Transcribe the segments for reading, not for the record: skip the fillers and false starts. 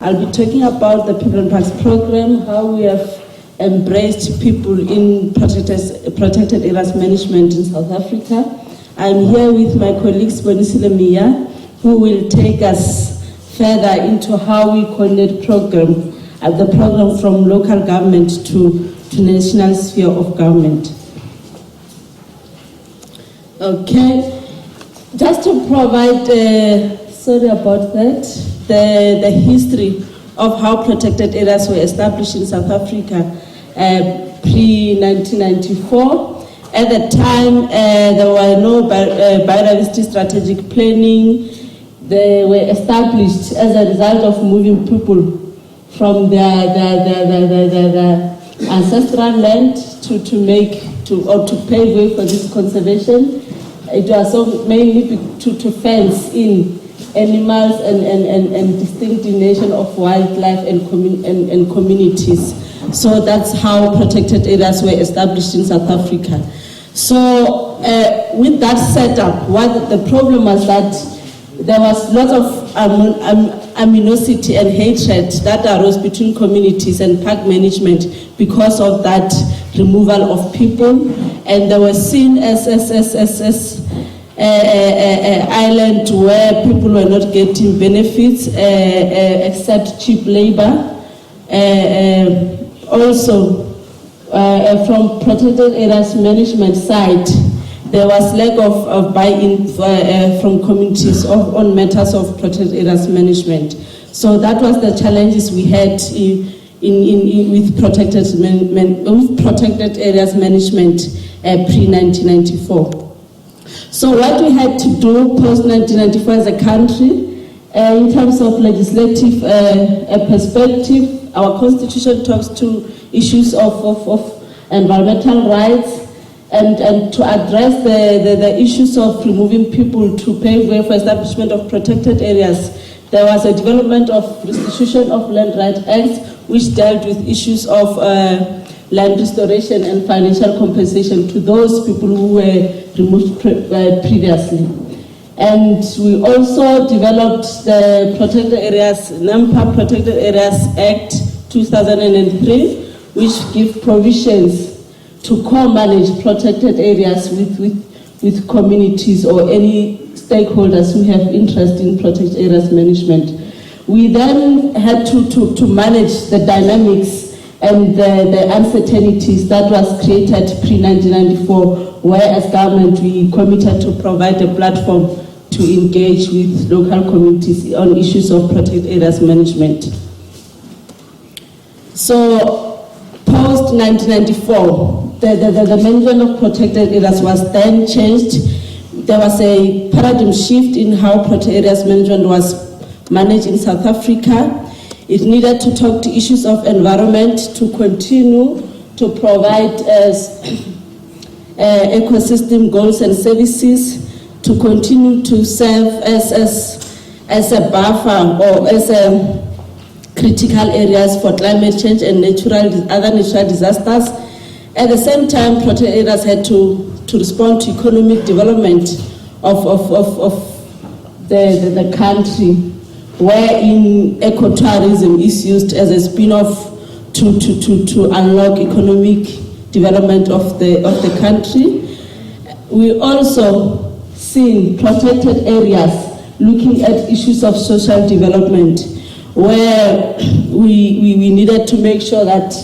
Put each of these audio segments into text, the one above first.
I'll be talking about the People and Parks program, how we have embraced people in protected areas management in South Africa. I'm here with my colleagues Bonisile Mia, who will take us further into how we coordinate the program from local government to national sphere of government. Okay, just to provide, sorry about that, the history of how protected areas were established in South Africa pre-1994. At the time, there were no biodiversity strategic planning. They were established as a result of moving people from their ancestral land to pave way for this conservation. It was mainly to fence in animals and distinction of wildlife and communities. So that's how protected areas were established in South Africa. So with that setup, the problem was that there was lots of animosity and hatred that arose between communities and park management because of that removal of people, and they were seen as island where people were not getting benefits except cheap labor. Also, from protected areas management side, there was lack of buy-in from communities on matters of protected areas management. So that was the challenges we had with protected areas management pre-1994. So what we had to do post-1994 as a country, in terms of legislative perspective, our constitution talks to issues of environmental rights and to address the issues of removing people to pave way for establishment of protected areas. There was a development of Restitution of Land Rights Act, which dealt with issues of land restoration and financial compensation to those people who were removed previously. And we also developed the Protected Areas, NAMPA Protected Areas Act 2003, which give provisions to co-manage protected areas with communities or any stakeholders who have interest in protected areas management. We then had to manage the dynamics and the uncertainties that was created pre-1994, where as government we committed to provide a platform to engage with local communities on issues of protected areas management. So post-1994, the management of protected areas was then changed. There was a paradigm shift in how protected areas management was managed in South Africa. It needed to talk to issues of environment, to continue to provide ecosystem goals and services, to continue to serve as a buffer or as a critical areas for climate change and other natural disasters. At the same time, protected areas had to respond to economic development of the country, wherein ecotourism is used as a spin-off to unlock economic development of the country. We also seen protected areas looking at issues of social development, where we needed to make sure that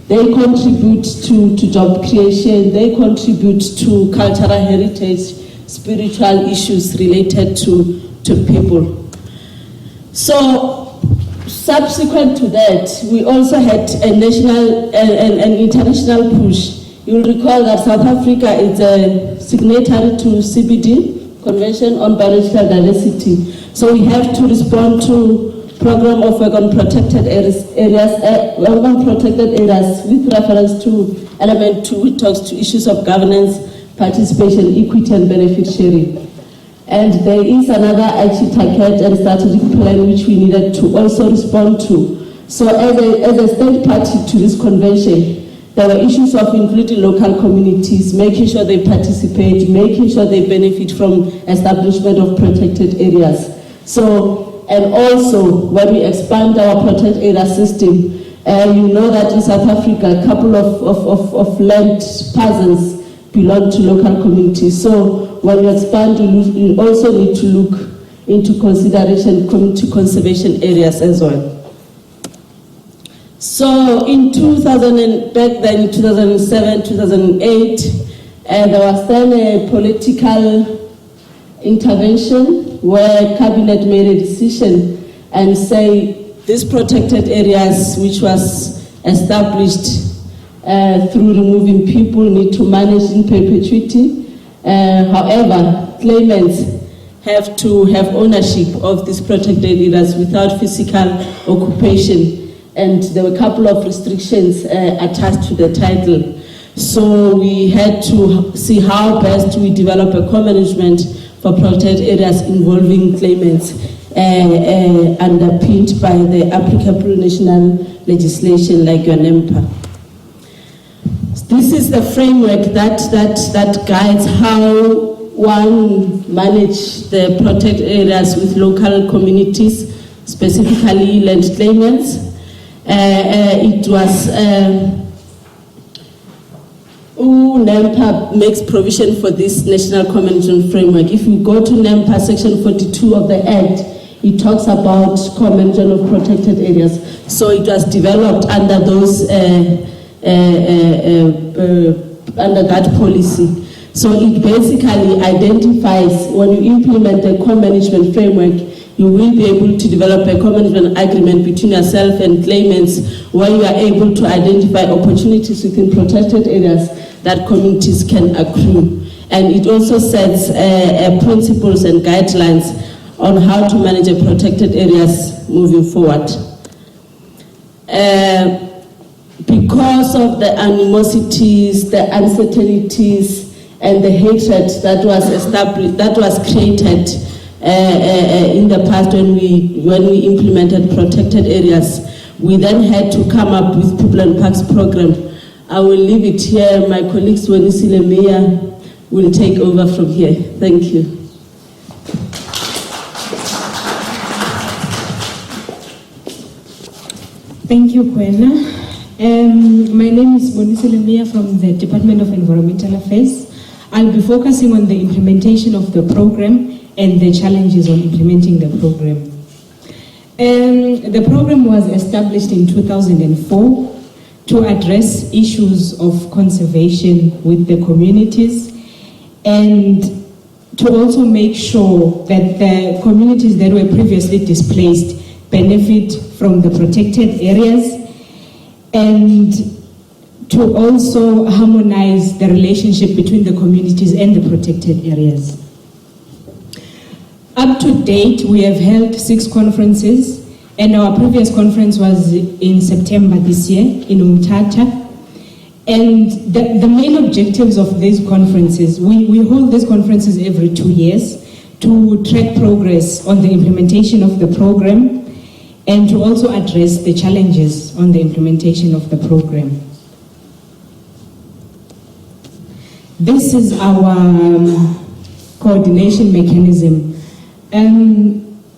they contribute to job creation, they contribute to cultural heritage, spiritual issues related to people. So subsequent to that, we also had a national and international push. You'll recall that South Africa is a signatory to CBD, Convention on Biological Diversity. So we have to respond to program of work on protected areas with reference to element 2, which talks to issues of governance, participation, equity, and benefit sharing. And there is another action package and strategic plan which we needed to also respond to. So as a state party to this convention, there were issues of including local communities, making sure they participate, making sure they benefit from establishment of protected areas. So And also, when we expand our protected area system, you know that in South Africa, a couple of land parcels belong to local communities. So when you expand, you also need to look into consideration community conservation areas as well. So in 2000, back then in 2007, 2008, there was then a political intervention where cabinet made a decision and say these protected areas, which was established through removing people, need to manage in perpetuity. However, claimants have to have ownership of these protected areas without physical occupation. And there were a couple of restrictions attached to the title. So we had to see how best we develop a co-management for protected areas involving claimants underpinned by the applicable national legislation like your NEMPA. This is the framework that guides how one manages the protected areas with local communities, specifically land claimants. It was NEMPA makes provision for this national co-management framework. If you go to NEMPA section 42 of the Act, it talks about co-management of protected areas. So it was developed under those under that policy. So it basically identifies, when you implement the co-management framework, you will be able to develop a co-management agreement between yourself and claimants where you are able to identify opportunities within protected areas that communities can accrue. And it also sets principles and guidelines on how to manage a protected areas moving forward. Because of the animosities, the uncertainties, and the hatred that was established, that was created in the past when we implemented protected areas, we then had to come up with People and Parks program. I will leave it here. My colleague Swonisile Meya will take over from here. Thank you. Thank you, Koena. My name is Swonisile Meya from the Department of Environmental Affairs. I'll be focusing on the implementation of the program and the challenges on implementing the program. The program was established in 2004 to address issues of conservation with the communities and to also make sure that the communities that were previously displaced benefit from the protected areas, and to also harmonize the relationship between the communities and the protected areas. Up to date, we have held 6 conferences, and our previous conference was in September this year in Umtata. And the main objectives of these conferences, we hold these conferences every 2 years to track progress on the implementation of the program and to also address the challenges on the implementation of the program. This is our coordination mechanism.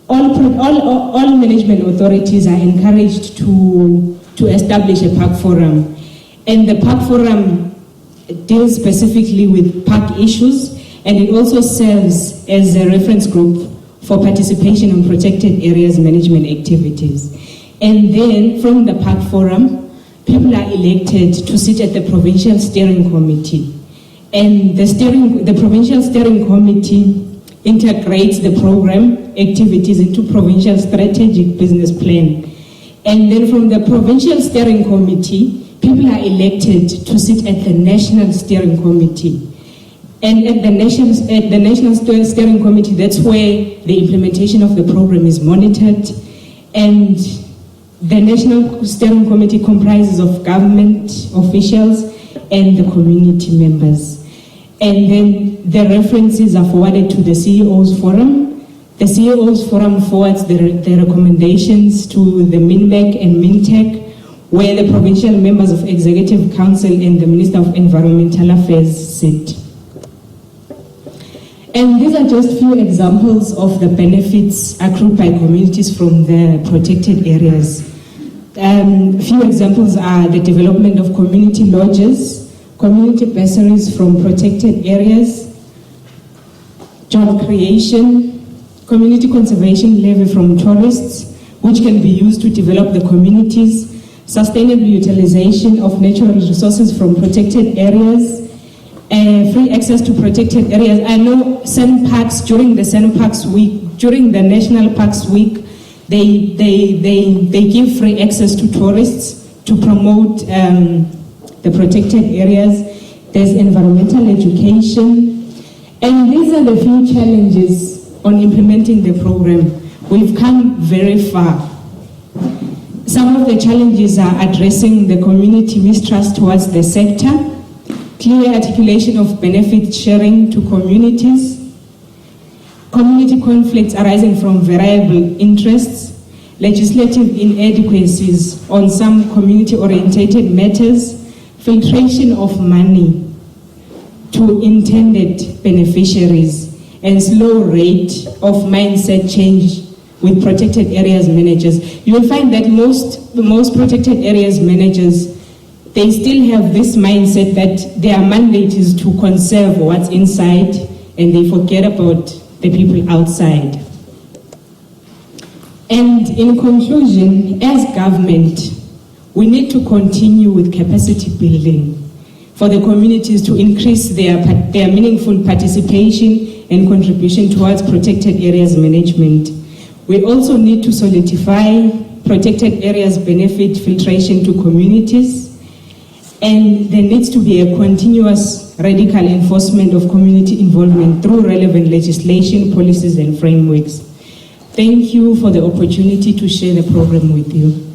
All management authorities are encouraged to establish a park forum. And the park forum deals specifically with park issues, and it also serves as a reference group for participation in protected areas management activities. And then from the park forum, people are elected to sit at the provincial steering committee. And the provincial steering committee integrates the program activities into provincial strategic business plan. And then from the provincial steering committee, people are elected to sit at the national steering committee. And at the national steering committee, that's where the implementation of the program is monitored. And the national steering committee comprises of government officials and the community members. And then the references are forwarded to the CEO's forum. The CEO's forum forwards the recommendations to the MINMEC and MINTEC, where the provincial members of Executive Council and the Minister of Environmental Affairs sit. And these are just few examples of the benefits accrued by communities from the protected areas. Few examples are the development of community lodges, community bursaries from protected areas, job creation, community conservation levy from tourists, which can be used to develop the communities, sustainable utilization of natural resources from protected areas, free access to protected areas. I know some parks, during the National Parks Week, they give free access to tourists to promote the protected areas. There's environmental education. And these are the few challenges on implementing the program. We've come very far. Some of the challenges are addressing the community mistrust towards the sector, clear articulation of benefit sharing to communities, community conflicts arising from variable interests, legislative inadequacies on some community-orientated matters, filtration of money to intended beneficiaries, and slow rate of mindset change with protected areas managers. You will find that most protected areas managers, they still have this mindset that their mandate is to conserve what's inside and they forget about the people outside. And in conclusion, as government, we need to continue with capacity building for the communities to increase their meaningful participation and contribution towards protected areas management. We also need to solidify protected areas benefit filtration to communities, and there needs to be a continuous radical enforcement of community involvement through relevant legislation, policies, and frameworks. Thank you for the opportunity to share the program with you.